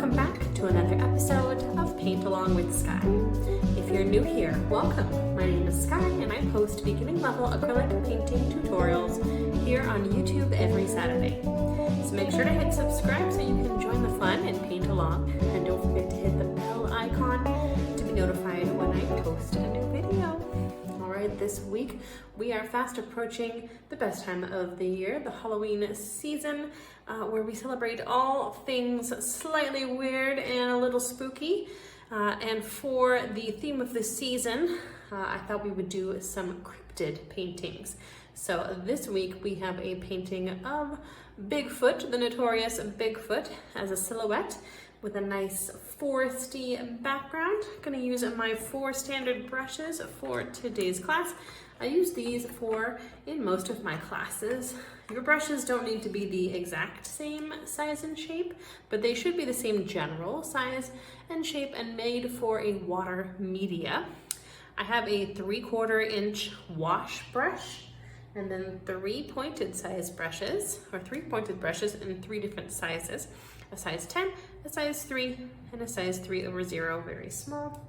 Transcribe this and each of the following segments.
Welcome back to another episode of Paint Along with Skye. If you're new here, welcome. My name is Skye and I post beginning level acrylic painting tutorials here on YouTube every Saturday. So make sure to hit subscribe so you can join the fun and paint along, and don't forget to hit the bell icon to be notified when I post a new video. Alright, this week we are fast approaching the best time of the year, the Halloween season, where we celebrate all things slightly weird and a little spooky. And for the theme of the season, I thought we would do some cryptid paintings. So this week we have a painting of Bigfoot, the notorious Bigfoot, as a silhouette with a nice foresty background. I'm gonna use my 4 standard brushes for today's class. I use these in most of my classes. Your brushes don't need to be the exact same size and shape, but they should be the same general size and shape and made for a water media. I have a 3/4 inch wash brush and then 3 pointed brushes in 3 different sizes. A size 10, a size 3, and a size 3/0, very small.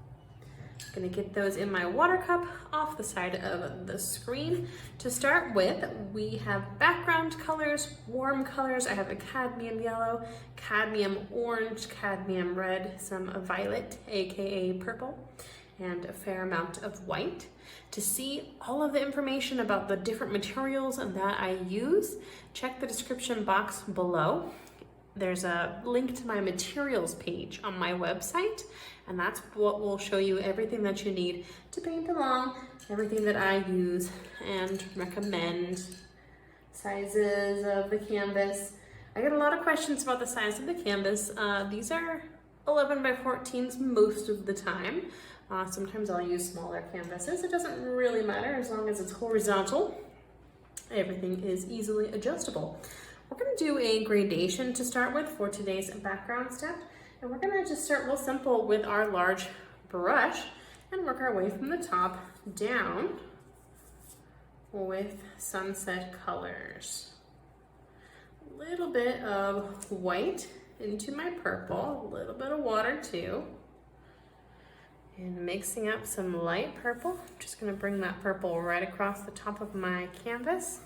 I'm gonna get those in my water cup off the side of the screen. To start with, we have background colors, warm colors. I have a cadmium yellow, cadmium orange, cadmium red, some violet, aka purple, and a fair amount of white. To see all of the information about the different materials that I use, check the description box below. There's a link to my materials page on my website, and that's what will show you everything that you need to paint along, everything that I use and recommend. Sizes of the canvas. I get a lot of questions about the size of the canvas. These are 11 by 14s most of the time. Sometimes I'll use smaller canvases. It doesn't really matter as long as it's horizontal. Everything is easily adjustable. We're going to do a gradation to start with for today's background step. And we're going to just start real simple with our large brush and work our way from the top down with sunset colors. A little bit of white into my purple, a little bit of water too. And mixing up some light purple. I'm just going to bring that purple right across the top of my canvas.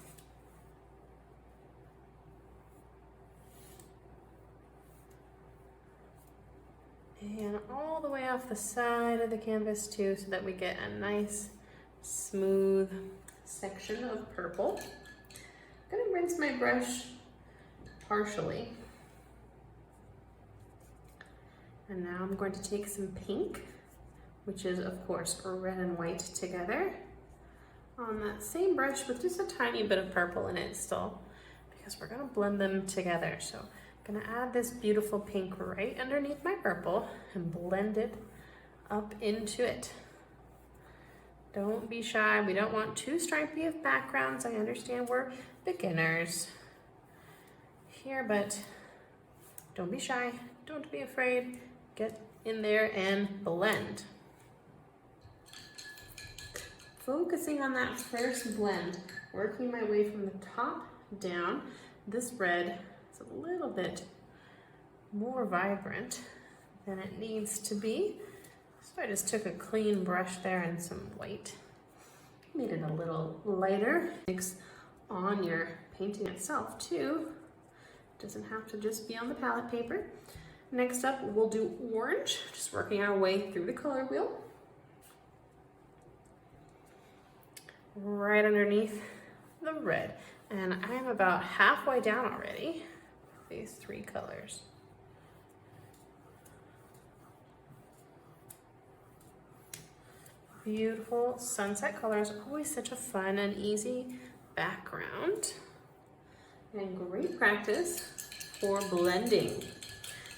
And all the way off the side of the canvas too, so that we get a nice smooth section of purple. I'm gonna rinse my brush partially. And now I'm going to take some pink, which is of course red and white together, on that same brush with just a tiny bit of purple in it still, because we're gonna blend them together. So I'm gonna add this beautiful pink right underneath my purple and blend it up into it. Don't be shy. We don't want too stripy of backgrounds. I understand we're beginners here, but don't be shy. Don't be afraid. Get in there and blend. Focusing on that first blend, working my way from the top down. This red is a little bit more vibrant than it needs to be. So I just took a clean brush there and some white. Made it a little lighter. Mix on your painting itself too. Doesn't have to just be on the palette paper. Next up, we'll do orange, just working our way through the color wheel. Right underneath the red. And I'm about halfway down already, these 3 colors. Beautiful sunset colors, always such a fun and easy background. And great practice for blending.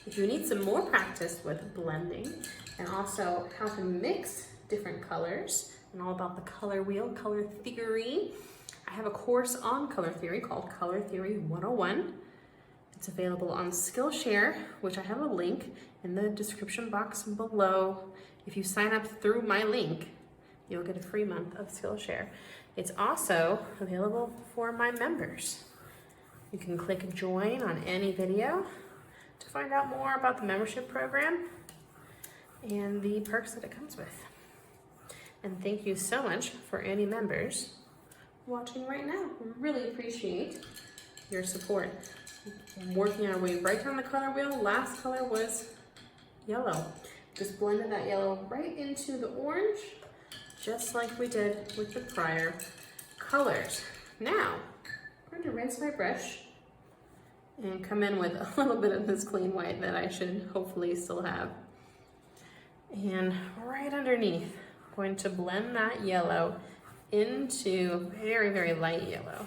If you need some more practice with blending and also how to mix different colors and all about the color wheel, color theory, I have a course on color theory called Color Theory 101. It's available on Skillshare, which I have a link in the description box below. If you sign up through my link, you'll get a free month of Skillshare. It's also available for my members. You can click join on any video to find out more about the membership program and the perks that it comes with. And thank you so much for any members watching right now. We really appreciate your support. Working our way right down the color wheel. Last color was yellow. Just blended that yellow right into the orange, just like we did with the prior colors. Now, I'm going to rinse my brush and come in with a little bit of this clean white that I should hopefully still have. And right underneath, I'm going to blend that yellow into very, very light yellow,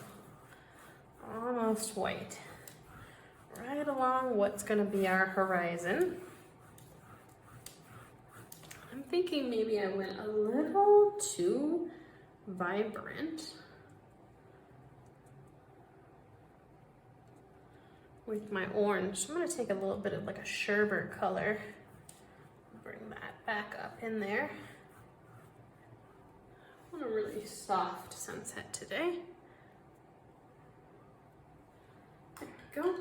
almost white, right along what's going to be our horizon. I'm thinking maybe I went a little too vibrant with my orange. I'm going to take a little bit of like a sherbet color, bring that back up in there. I want a really soft sunset today. There we go.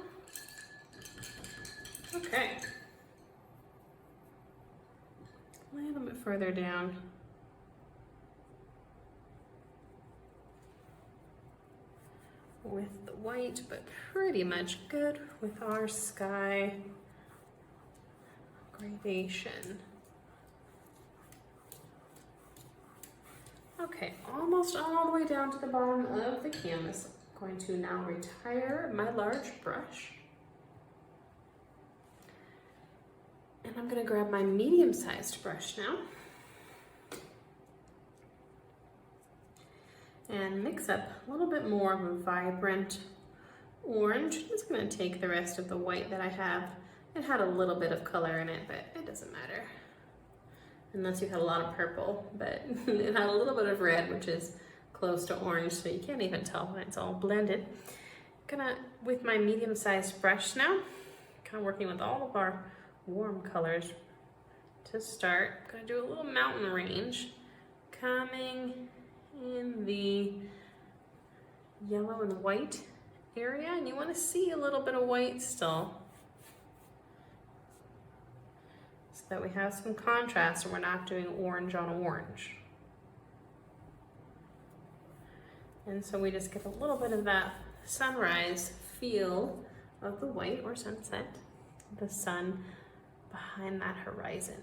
Okay. A little bit further down. With the white, but pretty much good with our sky gradation. Okay, almost all the way down to the bottom of the canvas. I'm going to now retire my large brush. And I'm going to grab my medium-sized brush now. And mix up a little bit more of a vibrant orange. I'm just going to take the rest of the white that I have. It had a little bit of color in it, but it doesn't matter. Unless you had a lot of purple, but it had a little bit of red, which is close to orange, so you can't even tell when it's all blended. Gonna, with my medium-sized brush now, kind of working with all of our warm colors to start. Gonna do a little mountain range, coming in the yellow and white area, and you want to see a little bit of white still, so that we have some contrast and we're not doing orange on orange. And so we just get a little bit of that sunrise feel of the white, or sunset, the sun behind that horizon.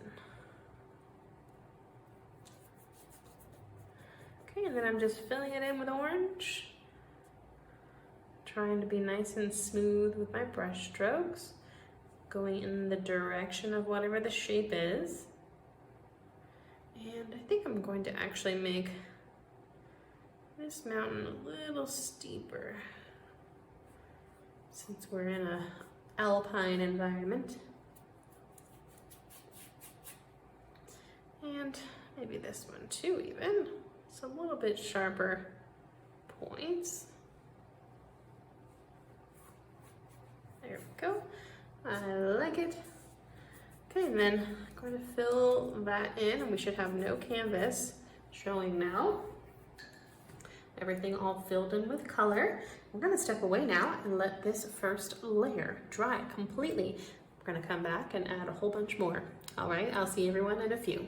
Okay, and then I'm just filling it in with orange, trying to be nice and smooth with my brush strokes, going in the direction of whatever the shape is. And I think I'm going to actually make this mountain a little steeper, since we're in an alpine environment. And maybe this one too even. It's a little bit sharper points. There we go. I like it. Okay, and then I'm going to fill that in, and we should have no canvas showing now. Everything all filled in with color. We're going to step away now and let this first layer dry completely. We're going to come back and add a whole bunch more. All right, I'll see everyone in a few.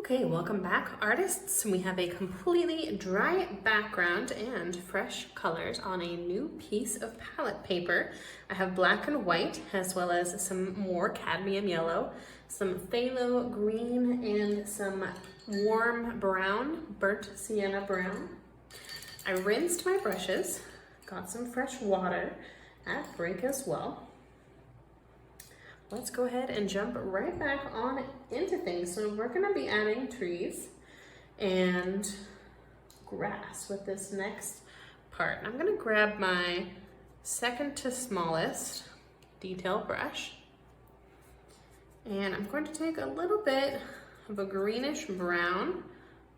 Okay, welcome back, artists. We have a completely dry background and fresh colors on a new piece of palette paper. I have black and white, as well as some more cadmium yellow, some phthalo green, and some warm brown, burnt sienna brown. I rinsed my brushes, got some fresh water at break as well. Let's go ahead and jump right back on into things. So we're gonna be adding trees and grass with this next part. I'm gonna grab my second to smallest detail brush, and I'm going to take a little bit of a greenish brown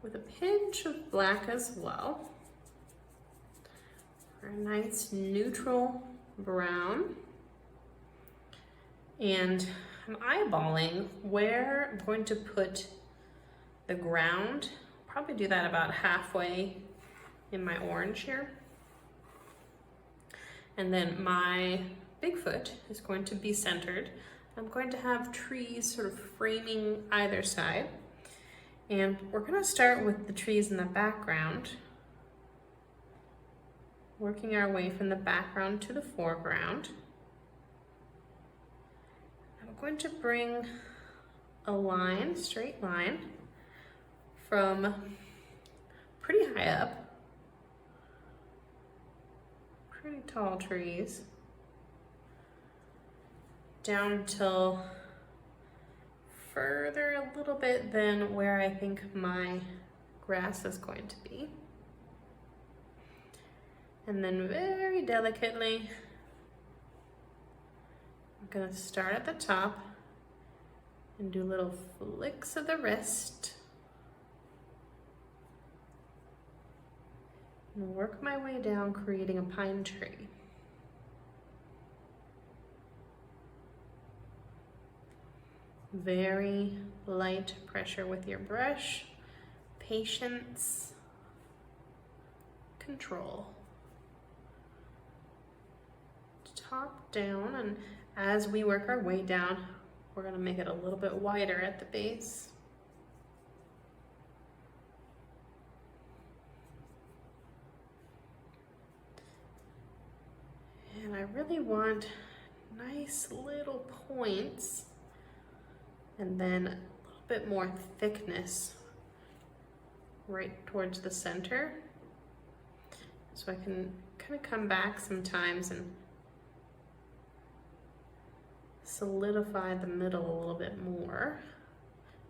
with a pinch of black as well, for a nice neutral brown. And I'm eyeballing where I'm going to put the ground. Probably do that about halfway in my orange here. And then my Bigfoot is going to be centered. I'm going to have trees sort of framing either side. And we're going to start with the trees in the background, working our way from the background to the foreground. I'm going to bring a line, straight line, from pretty high up, pretty tall trees, down till further a little bit than where I think my grass is going to be. And then very delicately, I'm gonna start at the top and do little flicks of the wrist and work my way down, creating a pine tree. Very light pressure with your brush, patience, control. Top down, and as we work our way down, we're going to make it a little bit wider at the base. And I really want nice little points and then a little bit more thickness right towards the center. So I can kind of come back sometimes and solidify the middle a little bit more,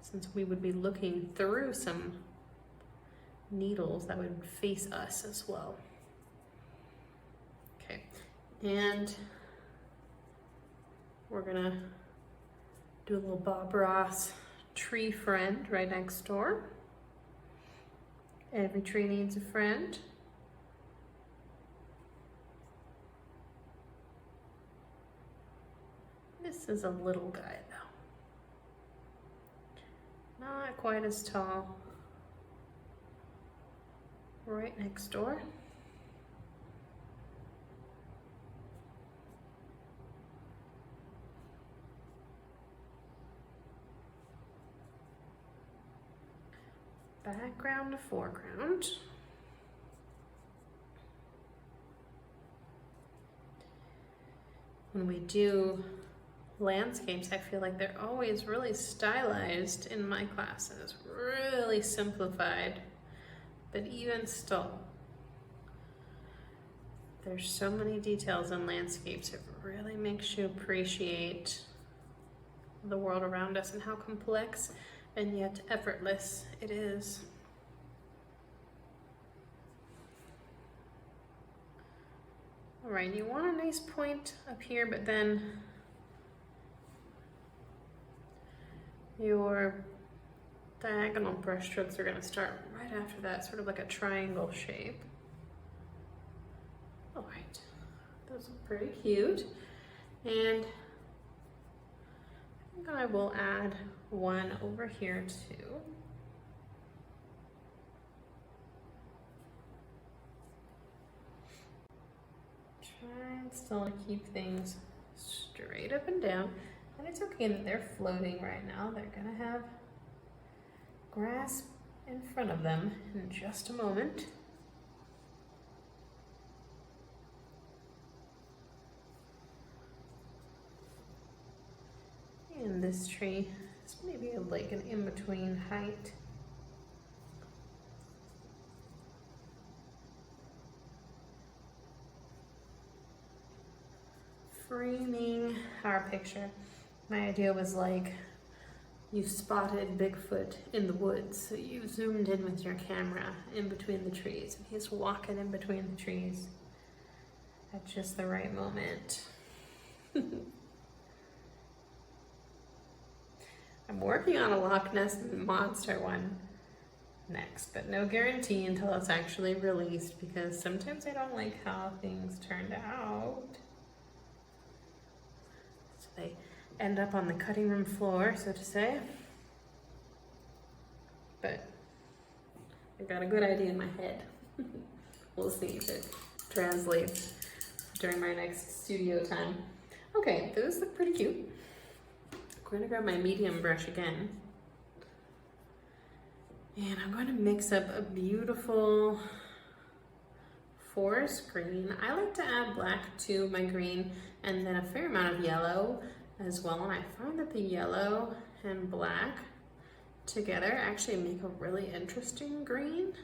since we would be looking through some needles that would face us as well. Okay, and we're gonna do a little Bob Ross tree friend right next door. Every tree needs a friend. This is a little guy though. Not quite as tall. Right next door. Background to foreground. When we do landscapes, I feel like they're always really stylized in my classes, really simplified, but even still, there's so many details in landscapes. It really makes you appreciate the world around us and how complex and yet effortless it is. All right, you want a nice point up here, but then your diagonal brush strokes are going to start right after that, sort of like a triangle shape. All right, those are pretty cute. And I think I will add one over here too. Try and still keep things straight up and down. And it's okay that they're floating right now. They're gonna have grass in front of them in just a moment. And this tree is maybe like an in-between height. Framing our picture. My idea was like, you spotted Bigfoot in the woods, so you zoomed in with your camera in between the trees, and he's walking in between the trees at just the right moment. I'm working on a Loch Ness Monster one next, but no guarantee until it's actually released, because sometimes I don't like how things turned out. So they end up on the cutting room floor, so to say. But I got a good idea in my head. We'll see if it translates during my next studio time. Okay, those look pretty cute. I'm going to grab my medium brush again. And I'm going to mix up a beautiful forest green. I like to add black to my green and then a fair amount of yellow as well. And I find that the yellow and black together actually make a really interesting green.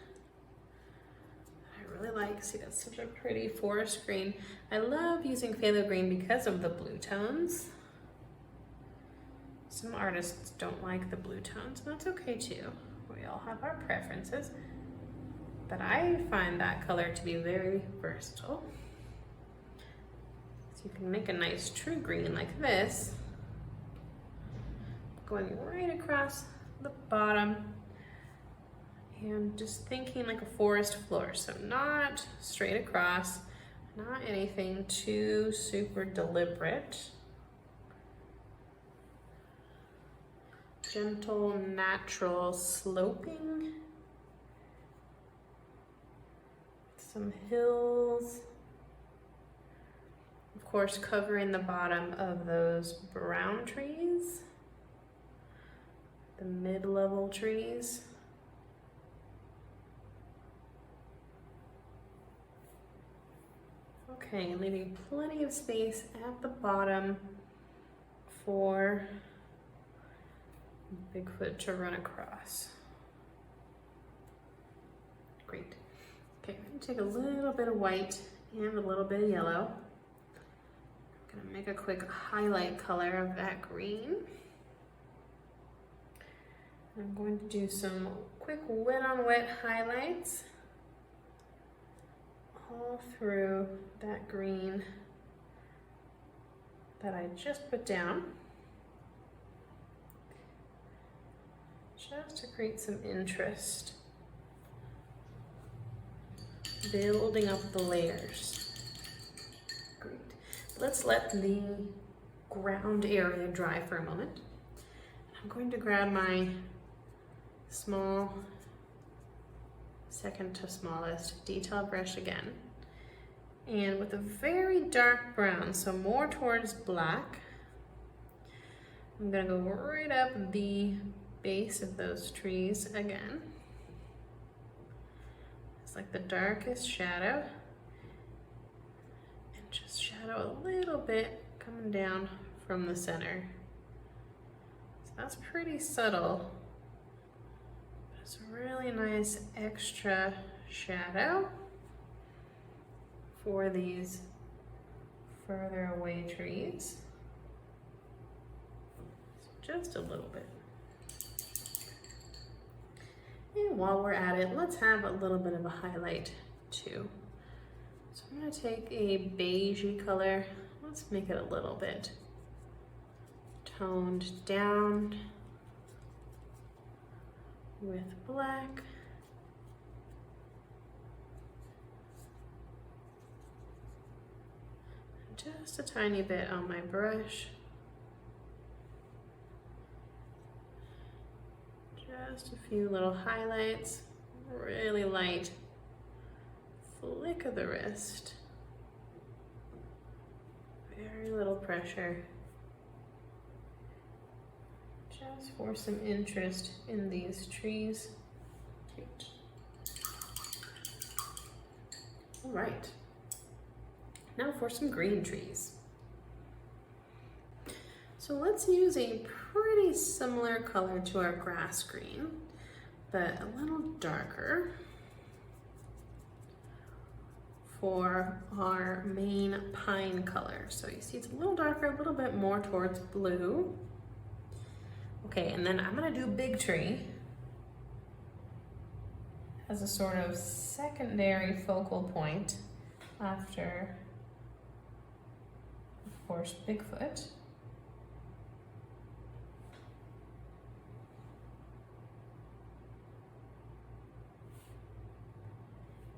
I really like, see, that's such a pretty forest green. I love using phthalo green because of the blue tones. Some artists don't like the blue tones, and that's okay too. We all have our preferences, but I find that color to be very versatile. So you can make a nice true green like this, going right across the bottom and just thinking like a forest floor. So not straight across, not anything too super deliberate. Gentle, natural sloping. Some hills. Of course, covering the bottom of those brown trees. The mid-level trees. Okay, leaving plenty of space at the bottom for Bigfoot to run across. Great. Okay, I'm gonna take a little bit of white and a little bit of yellow. I'm gonna make a quick highlight color of that green. I'm going to do some quick wet on wet highlights all through that green that I just put down, just to create some interest, building up the layers. Great. Let's let the ground area dry for a moment. I'm going to grab my small, second to smallest detail brush again, and with a very dark brown, so more towards black, I'm gonna go right up the base of those trees again. It's like the darkest shadow, and just shadow a little bit coming down from the center. So that's pretty subtle. It's a really nice extra shadow for these further away trees. So just a little bit. And while we're at it, let's have a little bit of a highlight too. So I'm going to take a beigey color. Let's make it a little bit toned down with black. Just a tiny bit on my brush. Just a few little highlights, really light flick of the wrist. Very little pressure. Just for some interest in these trees. Cute. All right. Now for some green trees. So let's use a pretty similar color to our grass green, but a little darker for our main pine color. So you see it's a little darker, a little bit more towards blue. Okay, and then I'm gonna do big tree as a sort of secondary focal point after, of course, Bigfoot.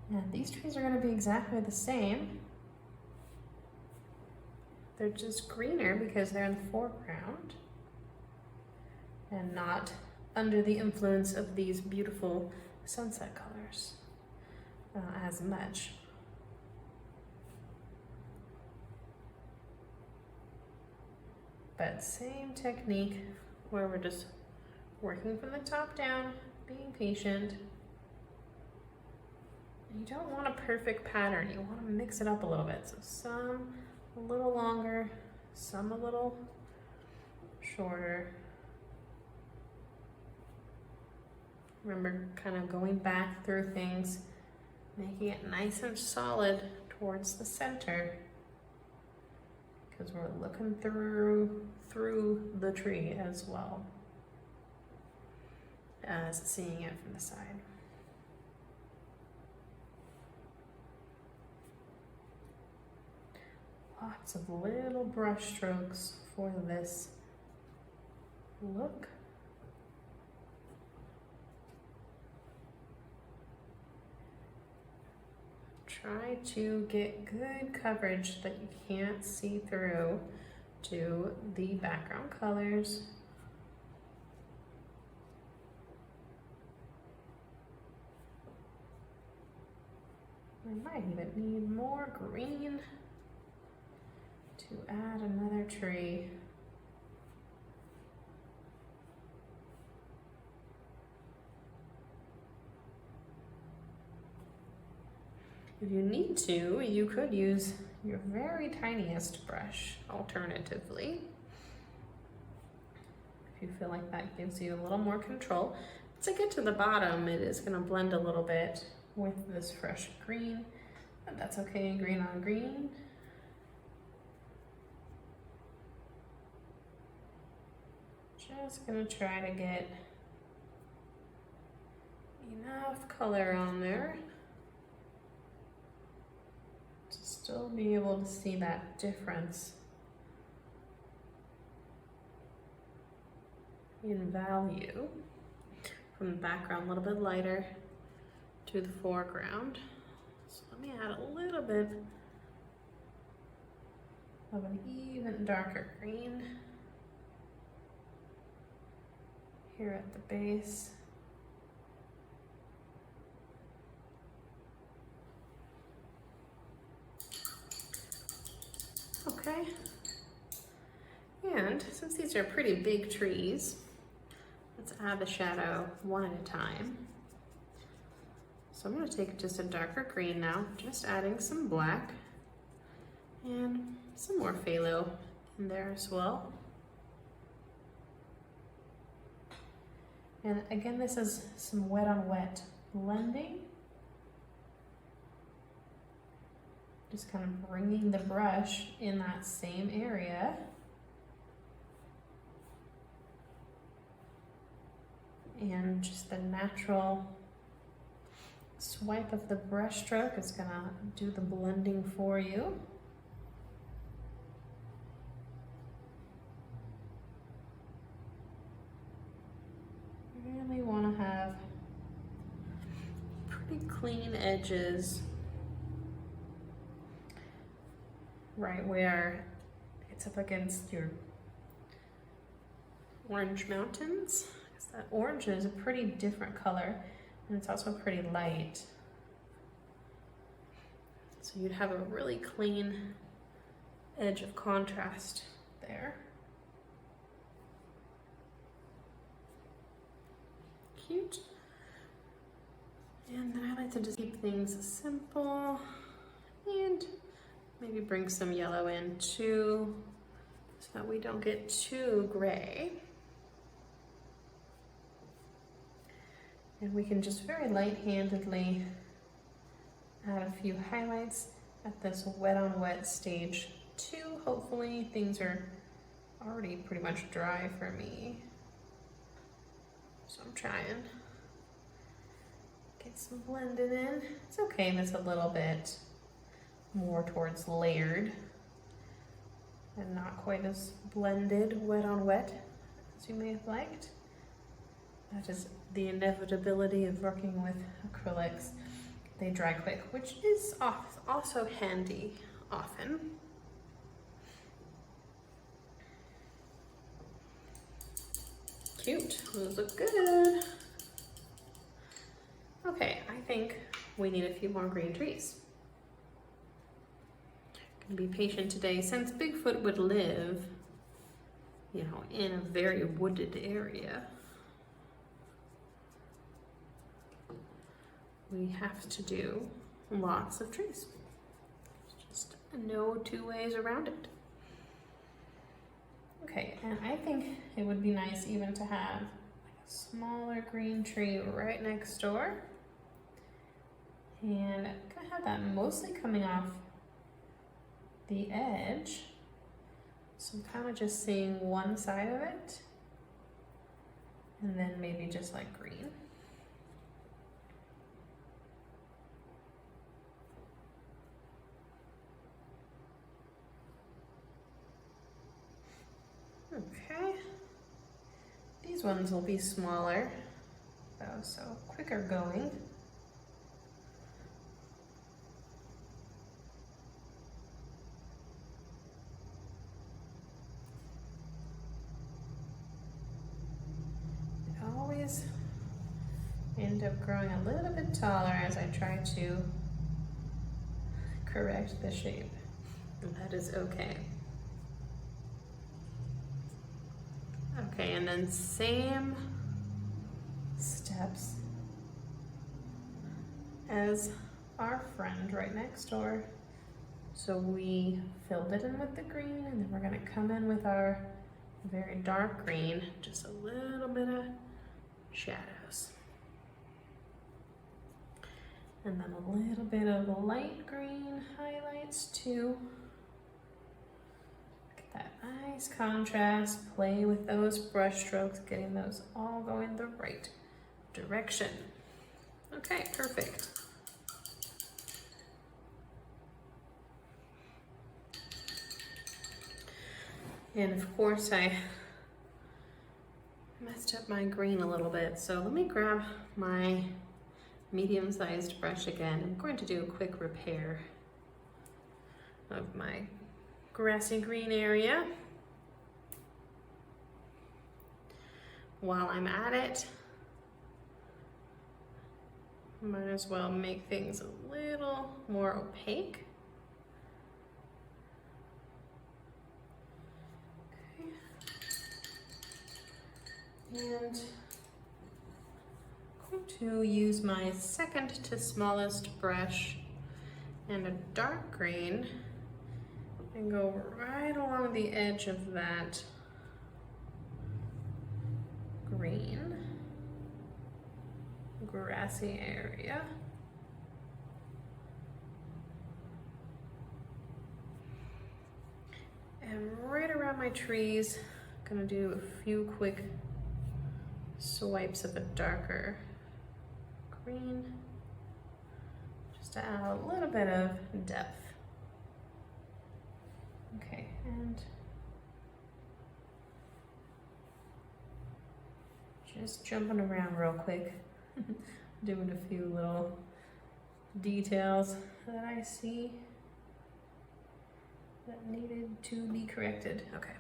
And these trees are going to be exactly the same. They're just greener because they're in the foreground and not under the influence of these beautiful sunset colors as much. but same technique where we're just working from the top down, being patient. You don't want a perfect pattern, you want to mix it up a little bit. So some a little longer, some a little shorter. Remember, kind of going back through things, making it nice and solid towards the center, because we're looking through the tree as well as seeing it from the side. Lots of little brush strokes for this look. Try to get good coverage that you can't see through to the background colors. We might even need more green to add another tree. If you need to, you could use your very tiniest brush alternatively. If you feel like that gives you a little more control. To get to the bottom, it is going to blend a little bit with this fresh green, but that's okay, green on green. Just going to try to get enough color on there to still be able to see that difference in value from the background, a little bit lighter to the foreground. So let me add a little bit of an even darker green here at the base. Okay, and since these are pretty big trees, let's add the shadow one at a time. So I'm going to take just a darker green now, just adding some black and some more phthalo in there as well. And again, this is some wet on wet blending. Just kind of bringing the brush in that same area. And just the natural swipe of the brush stroke is gonna do the blending for you. Really want to have pretty clean edges right where it's up against your orange mountains, because that orange is a pretty different color and it's also pretty light. So you'd have a really clean edge of contrast there. Cute. And then I like to just keep things simple and maybe bring some yellow in too, so that we don't get too gray. And we can just very light-handedly add a few highlights at this wet on wet stage 2. Hopefully things are already pretty much dry for me. So I'm trying. Get some blended in. It's okay if it's a little bit more towards layered and not quite as blended wet on wet as you may have liked. That is the inevitability of working with acrylics. They dry quick, which is also handy often. Cute, those look good. Okay, I think we need a few more green trees. Be patient today. Since Bigfoot would live you know, in a very wooded area, we have to do lots of trees. There's just no two ways around it. Okay, and I think it would be nice even to have like a smaller green tree right next door. And I'm gonna have that mostly coming off the edge. So I'm kind of just seeing one side of it, and then maybe just like green. Okay, these ones will be smaller, though, so quicker going. They always end up growing a little bit taller as I try to correct the shape, and that is okay. Okay, and then same steps as our friend right next door. So we filled it in with the green, and then we're gonna come in with our very dark green, just a little bit of shadows. And then a little bit of light green highlights too. That nice contrast, play with those brush strokes, getting those all going the right direction. Okay, perfect. And of course I messed up my green a little bit, so let me grab my medium-sized brush again. I'm going to do a quick repair of my grassy green area. While I'm at it, might as well make things a little more opaque. Okay. And I'm going to use my second to smallest brush and a dark green and go right along the edge of that green grassy area. And right around my trees, I'm gonna do a few quick swipes of a darker green, just to add a little bit of depth. Okay, and just jumping around real quick, doing a few little details that I see that needed to be corrected. Okay.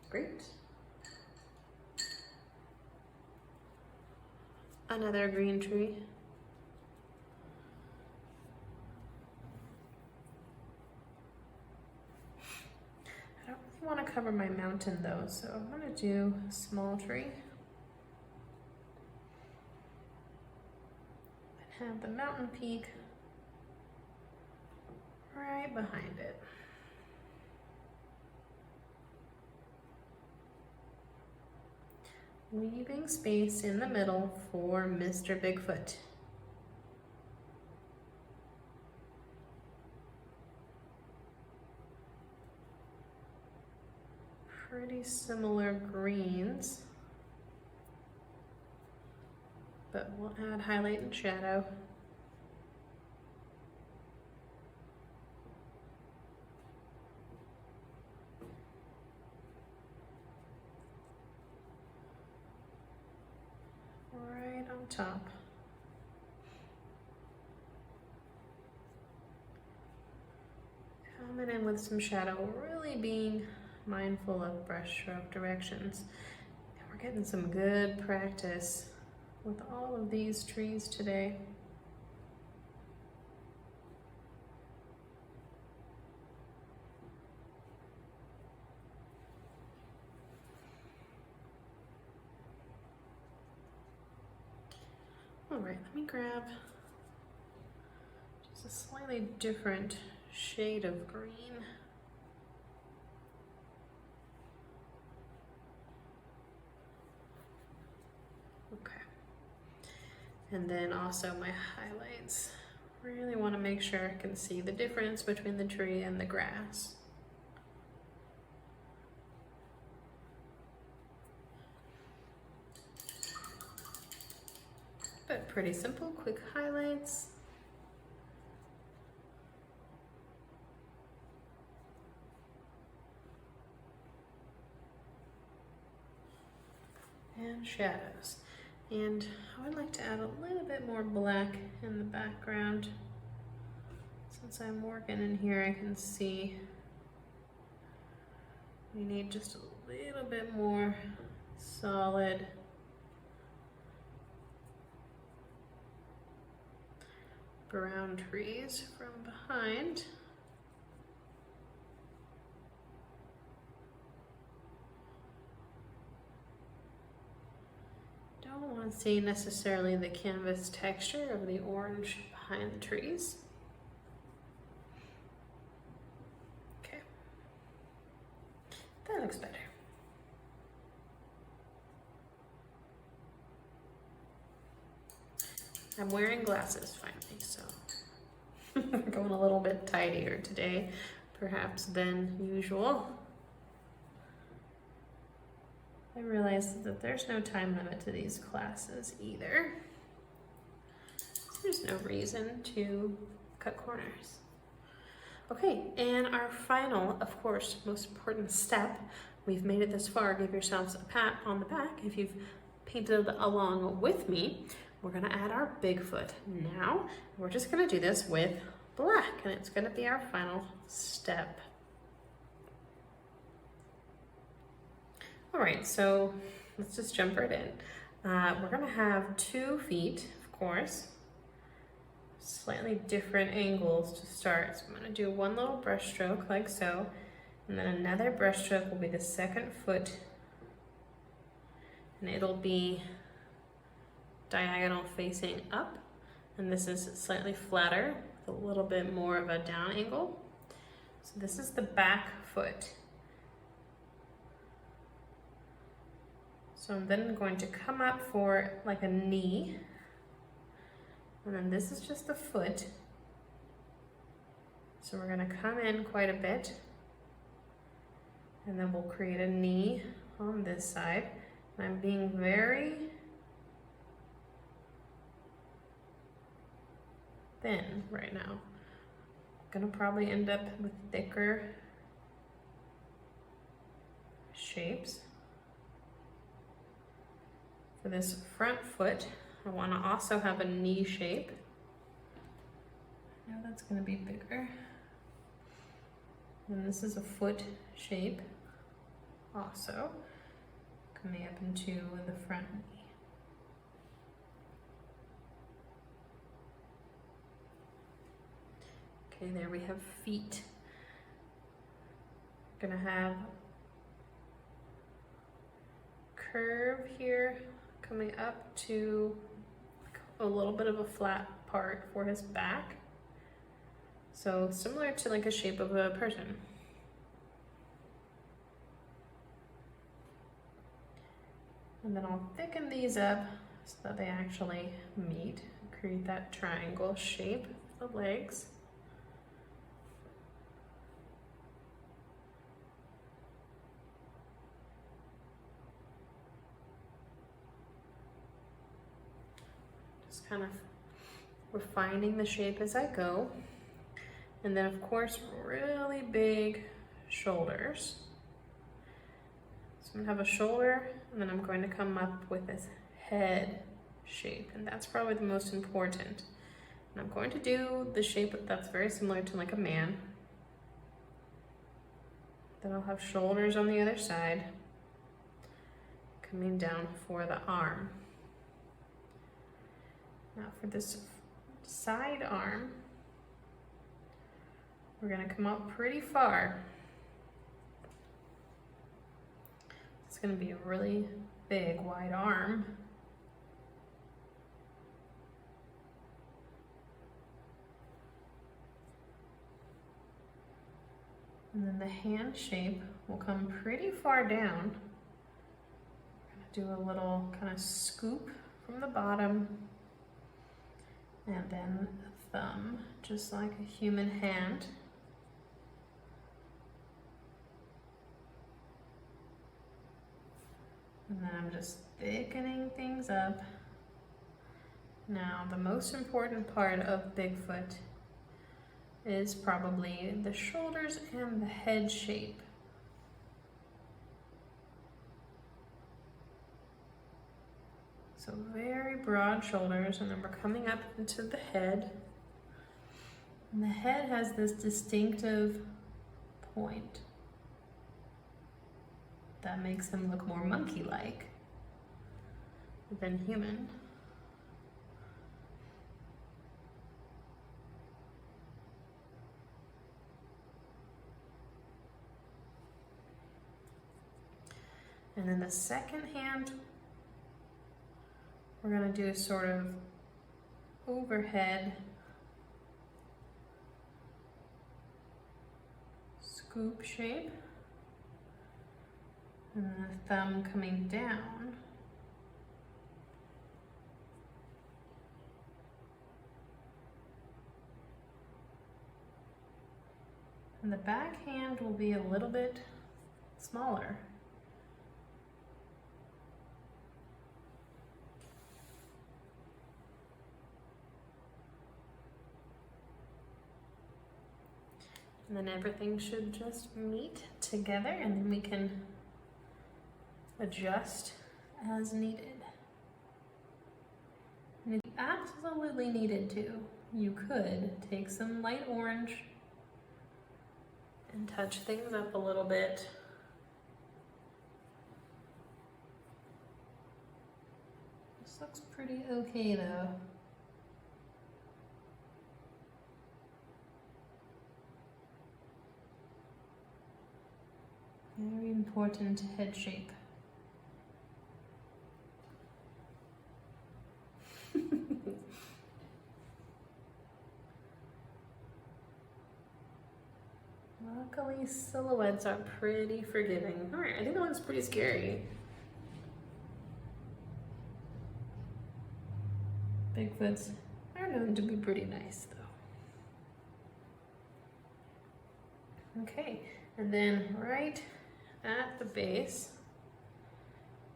Great. Another green tree. I don't really want to cover my mountain though, so I'm going to do a small tree. And have the mountain peak right behind it. Leaving space in the middle for Mr. Bigfoot. Pretty similar greens, but we'll add highlight and shadow. Right on top. Coming in with some shadow, really being mindful of brush stroke directions. And we're getting some good practice with all of these trees today. right, let me grab just a slightly different shade of green. Okay. And then also my highlights. Really want to make sure I can see the difference between the tree and the grass. But pretty simple, quick highlights. And shadows. And I would like to add a little bit more black in the background. Since I'm working in here, I can see we need just a little bit more solid brown trees from behind. Don't want to see necessarily the canvas texture of the orange behind the trees. Okay, that looks better. I'm wearing glasses finally, so we're going a little bit tidier today, perhaps than usual. I realized that there's no time limit to these classes either. So there's no reason to cut corners. Okay, and our final, of course, most important step, we've made it this far, give yourselves a pat on the back if you've painted along with me. We're gonna add our Bigfoot now. We're just gonna do this with black, and it's gonna be our final step. All right, so let's just jump right in. We're gonna have 2 feet, of course, slightly different angles to start. So I'm gonna do one little brush stroke like so, and then another brush stroke will be the second foot, and it'll be diagonal facing up, and this is slightly flatter with a little bit more of a down angle. So this is the back foot. So I'm then going to come up for like a knee, and then this is just the foot. So we're gonna come in quite a bit, and then we'll create a knee on this side. And I'm being very thin right now. I'm gonna probably end up with thicker shapes. For this front foot, I want to also have a knee shape. Now that's going to be bigger. And this is a foot shape also, coming up into the front knee. Okay, there we have feet. Gonna have curve here coming up to a little bit of a flat part for his back. So similar to like a shape of a person. And then I'll thicken these up so that they actually meet, create that triangle shape of the legs. Kind of refining the shape as I go. And then of course, really big shoulders. So I'm gonna have a shoulder, and then I'm going to come up with this head shape, and that's probably the most important. And I'm going to do the shape that's very similar to like a man. Then I'll have shoulders on the other side, coming down for the arm. Now for this side arm, we're gonna come up pretty far. It's gonna be a really big, wide arm. And then the hand shape will come pretty far down. I'm gonna do a little kind of scoop from the bottom, and then a thumb, just like a human hand. And then I'm just thickening things up. Now, the most important part of Bigfoot is probably the shoulders and the head shape. So very broad shoulders, and then we're coming up into the head. And the head has this distinctive point that makes him look more monkey-like than human. And then the second hand, we're gonna do a sort of overhead scoop shape. And then the thumb coming down. And the back hand will be a little bit smaller. And then everything should just meet together, and then we can adjust as needed. And if you absolutely needed to, you could take some light orange and touch things up a little bit. This looks pretty okay though. Very important head shape. Luckily, silhouettes are pretty forgiving. All right, I think that one's pretty scary. Bigfoots are known to be pretty nice though. Okay, and then right at the base,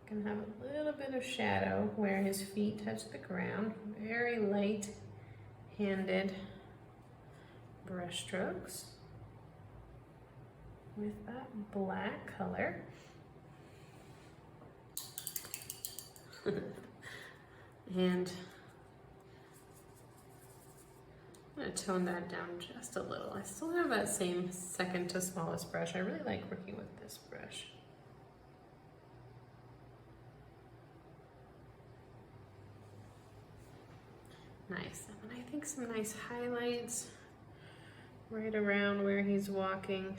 gonna have a little bit of shadow where his feet touch the ground. Very light-handed brush strokes with that black color. And I'm gonna tone that down just a little. I still have that same second to smallest brush. I really like working with this brush. Nice, and I think some nice highlights right around where he's walking.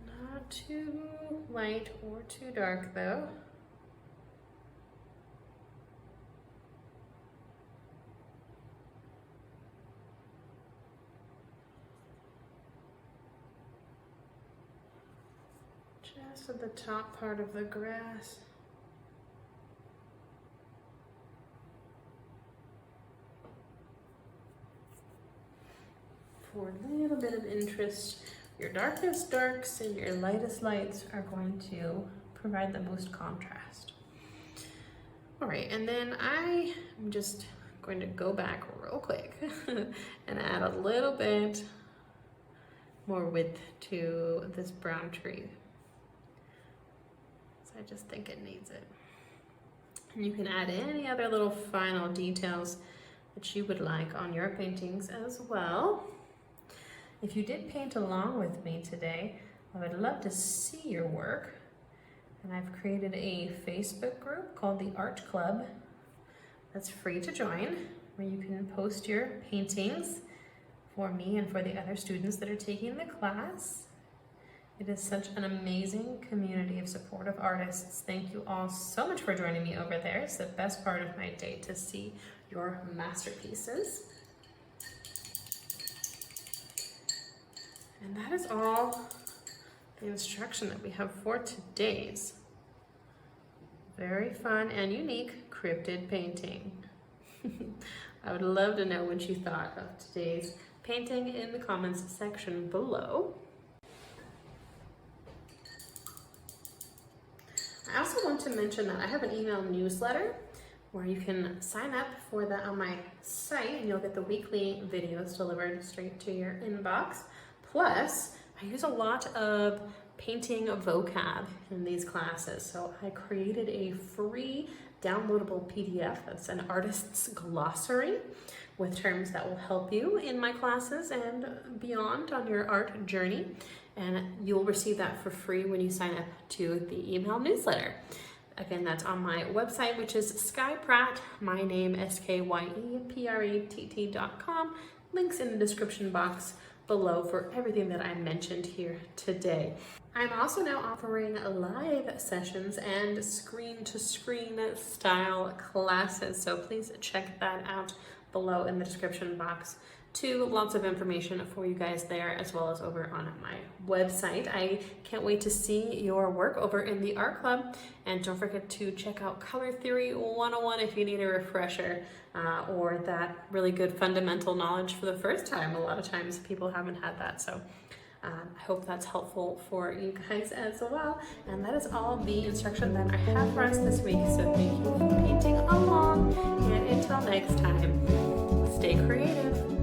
Not too light or too dark though. Just at the top part of the grass. For a little bit of interest, your darkest darks and your lightest lights are going to provide the most contrast. All right, and then I am just going to go back real quick and add a little bit more width to this brown tree. So I just think it needs it. And you can add any other little final details that you would like on your paintings as well. If you did paint along with me today, I would love to see your work. And I've created a Facebook group called the Art Club that's free to join, where you can post your paintings for me and for the other students that are taking the class. It is such an amazing community of supportive artists. Thank you all so much for joining me over there. It's the best part of my day to see your masterpieces. And that is all the instruction that we have for today's very fun and unique cryptid painting. I would love to know what you thought of today's painting in the comments section below. I also want to mention that I have an email newsletter where you can sign up for that on my site, and you'll get the weekly videos delivered straight to your inbox. Plus, I use a lot of painting vocab in these classes, so I created a free downloadable PDF that's an artist's glossary with terms that will help you in my classes and beyond on your art journey. And you'll receive that for free when you sign up to the email newsletter. Again, that's on my website, which is Skye Pratt, my name, SKYEPRATT.com. Links in the description box below for everything that I mentioned here today. I'm also now offering live sessions and screen-to-screen style classes, so please check that out below in the description box too. Lots of information for you guys there, as well as over on my website. I can't wait to see your work over in the art club, and don't forget to check out Color Theory 101 if you need a refresher or that really good fundamental knowledge for the first time. A lot of times people haven't had that, so I hope that's helpful for you guys as well. And that is all the instruction that I have for us this week, so thank you for painting along, and until next time, stay creative.